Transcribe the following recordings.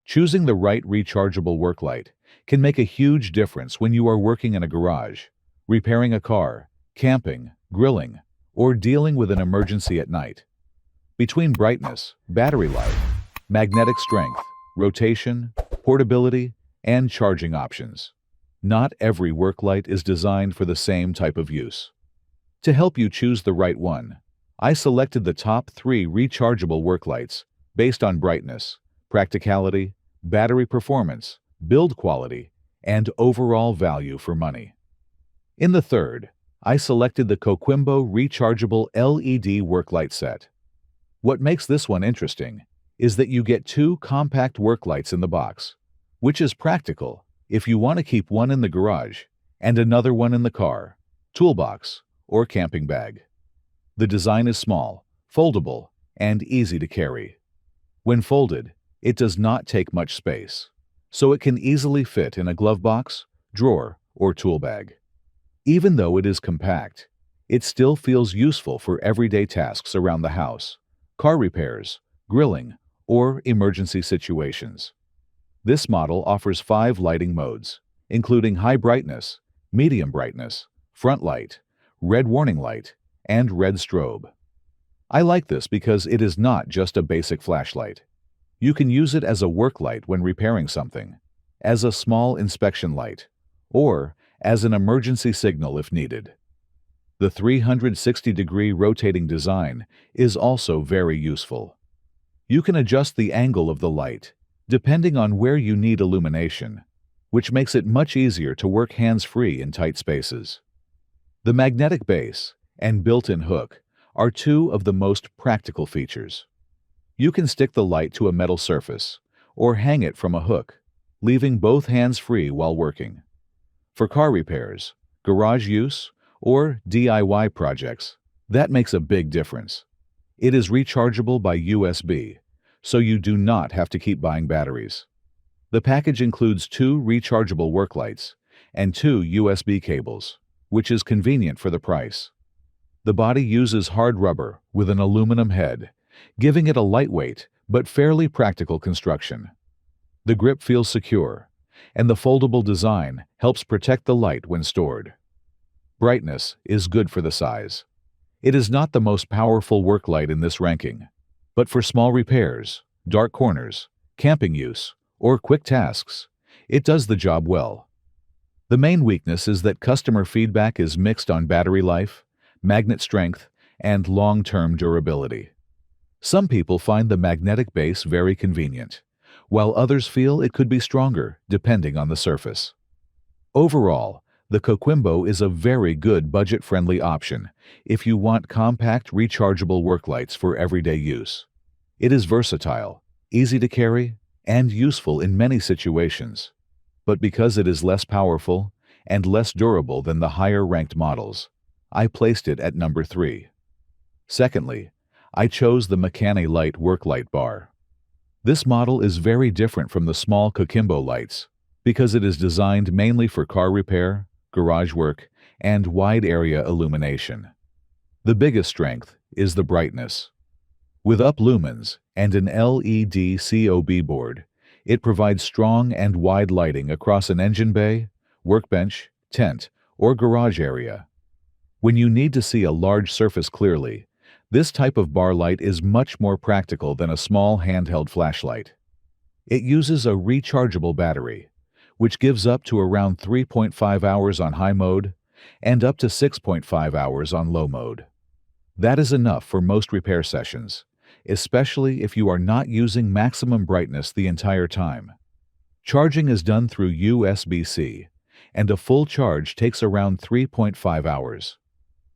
Choosing the right rechargeable work light can make a huge difference when you are working in a garage, repairing a car, camping, grilling, or dealing with an emergency at night. Between brightness, battery life, magnetic strength, rotation, portability, and charging options, not every work light is designed for the same type of use. To help you choose the right one, I selected the top 3 rechargeable work lights based on brightness, practicality, battery performance, build quality, and overall value for money. In the third, I selected the Coquimbo Rechargeable LED Work Light Set. What makes this one interesting is that you get 2 compact work lights in the box, which is practical if you want to keep one in the garage and another one in the car, toolbox, or camping bag. The design is small, foldable, and easy to carry. When folded, it does not take much space, so it can easily fit in a glove box, drawer, or tool bag. Even though it is compact, it still feels useful for everyday tasks around the house, car repairs, grilling, or emergency situations. This model offers 5 lighting modes, including high brightness, medium brightness, front light, red warning light, and red strobe. I like this because it is not just a basic flashlight. You can use it as a work light when repairing something, as a small inspection light, or as an emergency signal if needed. The 360-degree rotating design is also very useful. You can adjust the angle of the light depending on where you need illumination, which makes it much easier to work hands-free in tight spaces. The magnetic base and built-in hook are 2 of the most practical features. You can stick the light to a metal surface or hang it from a hook, leaving both hands free while working. For car repairs, garage use, or DIY projects, that makes a big difference. It is rechargeable by USB, so you do not have to keep buying batteries. The package includes 2 rechargeable work lights and 2 USB cables, which is convenient for the price. The body uses hard rubber with an aluminum head, giving it a lightweight but fairly practical construction. The grip feels secure, and the foldable design helps protect the light when stored. Brightness is good for the size. It is not the most powerful work light in this ranking, but for small repairs, dark corners, camping use, or quick tasks, it does the job well. The main weakness is that customer feedback is mixed on battery life, magnet strength, and long-term durability. Some people find the magnetic base very convenient, while others feel it could be stronger depending on the surface. Overall, the Coquimbo is a very good budget-friendly option if you want compact rechargeable work lights for everyday use. It is versatile, easy to carry, and useful in many situations. But because it is less powerful and less durable than the higher-ranked models, I placed it at number 3. Secondly, I chose the Makani Light Work Light Bar. This model is very different from the small Coquimbo lights because it is designed mainly for car repair, garage work, and wide-area illumination. The biggest strength is the brightness. With up lumens and an LED COB board, it provides strong and wide lighting across an engine bay, workbench, tent, or garage area. When you need to see a large surface clearly, this type of bar light is much more practical than a small handheld flashlight. It uses a rechargeable battery, which gives up to around 3.5 hours on high mode and up to 6.5 hours on low mode. That is enough for most repair sessions, especially if you are not using maximum brightness the entire time. Charging is done through USB-C, and a full charge takes around 3.5 hours.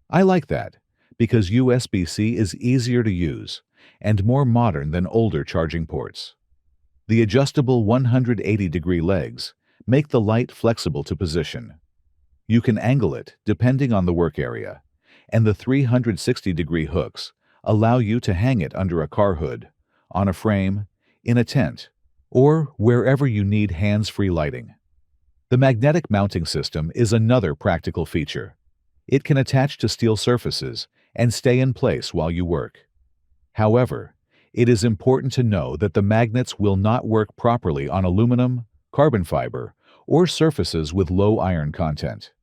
I like that, because USB-C is easier to use and more modern than older charging ports. The adjustable 180-degree legs make the light flexible to position. You can angle it depending on the work area, and the 360-degree hooks allow you to hang it under a car hood, on a frame, in a tent, or wherever you need hands-free lighting. The magnetic mounting system is another practical feature. It can attach to steel surfaces and stay in place while you work. However, It is important to know that the magnets will not work properly on aluminum, carbon fiber, or surfaces with low iron content.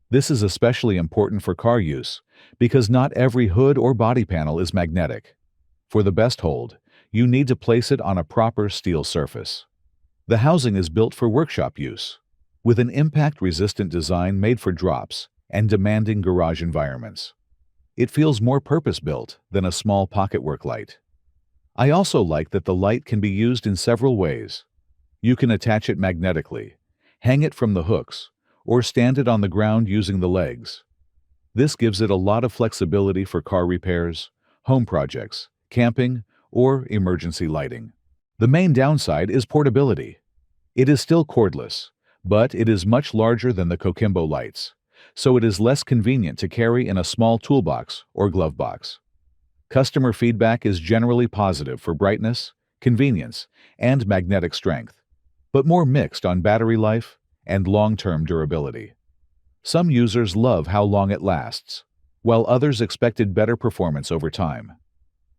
This is especially important for car use because not every hood or body panel is magnetic. For the best hold, you need to place it on a proper steel surface. The housing is built for workshop use, with an impact-resistant design made for drops and demanding garage environments. It feels more purpose-built than a small pocket work light. I also like that the light can be used in several ways. You can attach it magnetically, hang it from the hooks, or stand it on the ground using the legs. This gives it a lot of flexibility for car repairs, home projects, camping, or emergency lighting. The main downside is portability. It is still cordless, but it is much larger than the Coquimbo lights, so it is less convenient to carry in a small toolbox or glove box. Customer feedback is generally positive for brightness, convenience, and magnetic strength, but more mixed on battery life and long-term durability. Some users love how long it lasts, while others expected better performance over time.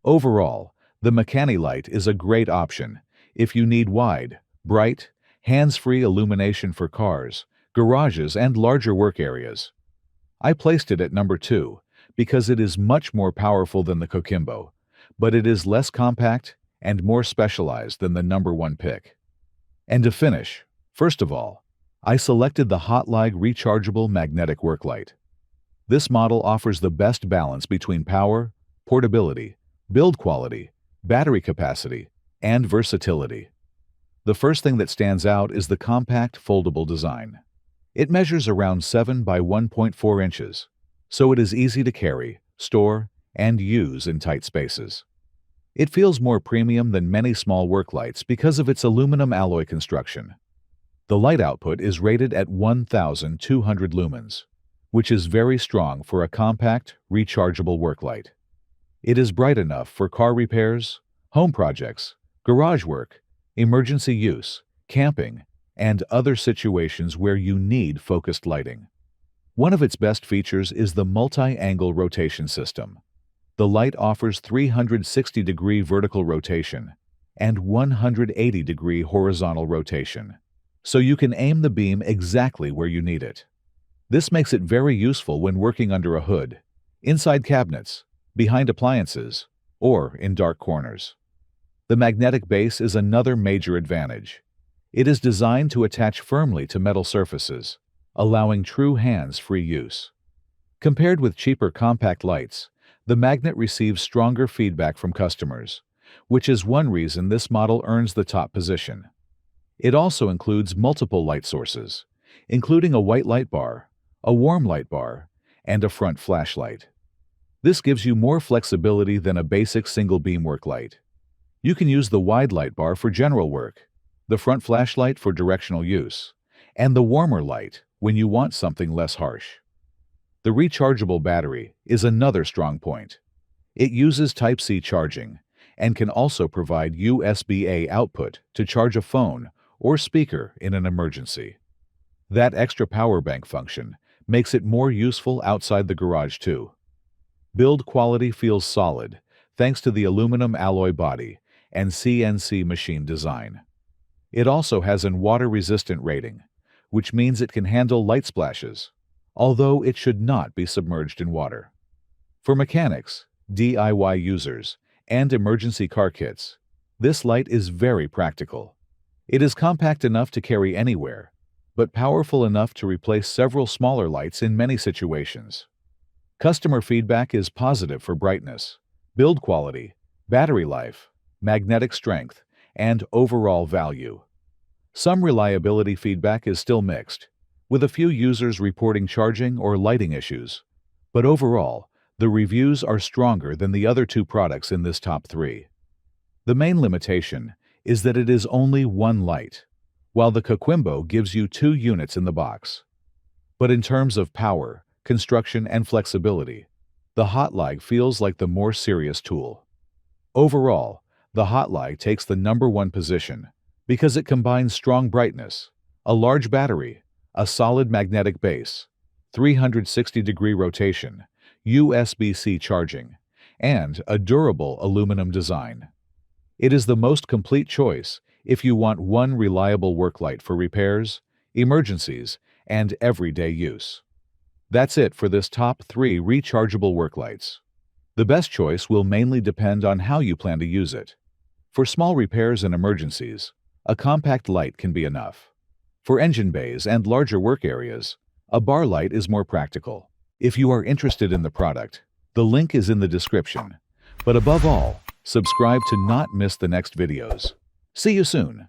Overall, the Makani Light is a great option if you need wide, bright, hands-free illumination for cars, garages, and larger work areas. I placed it at number 2 because it is much more powerful than the Coquimbo, but it is less compact and more specialized than the number 1 pick. And to finish, first of all, I selected the Hotlag rechargeable magnetic work light. This model offers the best balance between power, portability, build quality, battery capacity, and versatility. The first thing that stands out is the compact foldable design. It measures around 7 by 1.4 inches, so it is easy to carry, store, and use in tight spaces. It feels more premium than many small work lights because of its aluminum alloy construction. The light output is rated at 1,200 lumens, which is very strong for a compact, rechargeable work light. It is bright enough for car repairs, home projects, garage work, emergency use, camping, and other situations where you need focused lighting. One of its best features is the multi-angle rotation system. The light offers 360-degree vertical rotation and 180-degree horizontal rotation, so you can aim the beam exactly where you need it. This makes it very useful when working under a hood, inside cabinets, behind appliances, or in dark corners. The magnetic base is another major advantage. It is designed to attach firmly to metal surfaces, allowing true hands-free use. Compared with cheaper compact lights, the magnet receives stronger feedback from customers, which is one reason this model earns the top position. It also includes multiple light sources, including a white light bar, a warm light bar, and a front flashlight. This gives you more flexibility than a basic single-beam work light. You can use the wide light bar for general work, the front flashlight for directional use, and the warmer light when you want something less harsh. The rechargeable battery is another strong point. It uses Type-C charging and can also provide USB-A output to charge a phone or speaker in an emergency. That extra power bank function makes it more useful outside the garage too. Build quality feels solid thanks to the aluminum alloy body and CNC machine design. It also has an water-resistant rating, which means it can handle light splashes, although it should not be submerged in water. For mechanics, DIY users, and emergency car kits, this light is very practical. It is compact enough to carry anywhere, but powerful enough to replace several smaller lights in many situations. Customer feedback is positive for brightness, build quality, battery life, magnetic strength, and overall value. Some reliability feedback is still mixed, with a few users reporting charging or lighting issues, but overall, the reviews are stronger than the other 2 products in this top 3. The main limitation is that it is only one light, while the Coquimbo gives you 2 units in the box. But in terms of power, construction, and flexibility, the Hotlag feels like the more serious tool. Overall, the Hotlag takes the number 1 position because it combines strong brightness, a large battery, a solid magnetic base, 360-degree rotation, USB-C charging, and a durable aluminum design. It is the most complete choice if you want one reliable work light for repairs, emergencies, and everyday use. That's it for this top 3 rechargeable work lights. The best choice will mainly depend on how you plan to use it. For small repairs and emergencies, a compact light can be enough. For engine bays and larger work areas, a bar light is more practical. If you are interested in the product, the link is in the description. But above all, subscribe to not miss the next videos. See you soon.